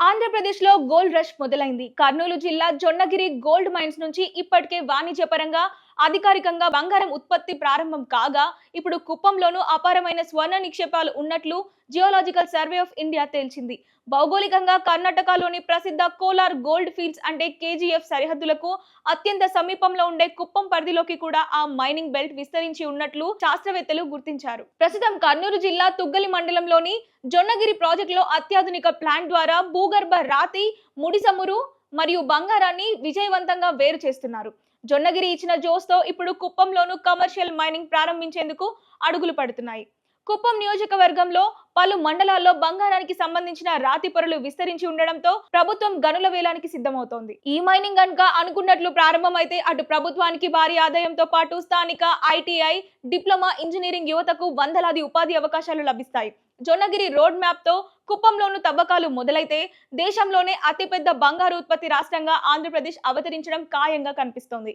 ఆంధ్రప్రదేశ్లో gold rush మొదలైంది. కర్నూలు జిల్లా జొన్నగిరి గోల్డ్ మైన్స్ నుంచి ఇప్పటికే వాణిజ్యపరంగా అధికారికంగా బంగారం ఉత్పత్తి ప్రారంభం కాగా, ఇప్పుడు కుప్పంలోనూ అపారమైన స్వర్ణ నిక్షేపాలు ఉన్నట్లు జియోలాజికల్ సర్వే ఆఫ్ ఇండియా తేల్చింది. భౌగోళికంగా కర్ణాటకలోని ప్రసిద్ధ కోలార్ గోల్డ్ ఫీల్డ్స్ అంటే కేజీఎఫ్ సరిహద్దులకు అత్యంత సమీపంలో ఉండే కుప్పం పరిధిలోకి కూడా ఆ మైనింగ్ బెల్ట్ విస్తరించి ఉన్నట్లు శాస్త్రవేత్తలు గుర్తించారు. ప్రస్తుతం కర్నూలు జిల్లా తుగ్గలి మండలంలోని జొన్నగిరి ప్రాజెక్టులో అత్యాధునిక ప్లాంట్ ద్వారా భూగర్భ రాతి, ముడి చమురు మరియు బంగారాన్ని విజయవంతంగా వేరు చేస్తున్నారు. జొన్నగిరి ఇచ్చిన జోస్తో ఇప్పుడు కుప్పంలోనూ కమర్షియల్ మైనింగ్ ప్రారంభించేందుకు అడుగులు పడుతున్నాయి. కుప్పం నియోజకవర్గంలో పలు మండలాల్లో బంగారానికి సంబంధించిన రాతి పొరలు విస్తరించి ఉండడంతో ప్రభుత్వం గనుల వేలానికి సిద్ధమవుతోంది. ఈ మైనింగ్ గనుక అనుకున్నట్లు ప్రారంభమైతే అటు ప్రభుత్వానికి భారీ ఆదాయంతో పాటు స్థానిక ఐటీఐ, డిప్లొమా ఇంజనీరింగ్ యువతకు వందలాది ఉపాధి అవకాశాలు లభిస్తాయి. జొన్నగిరి రోడ్ మ్యాప్ తో కుప్పంలోనూ తవ్వకాలు మొదలైతే దేశంలోనే అతిపెద్ద బంగారు ఉత్పత్తి రాష్ట్రంగా ఆంధ్రప్రదేశ్ అవతరించడం ఖాయంగా కనిపిస్తోంది.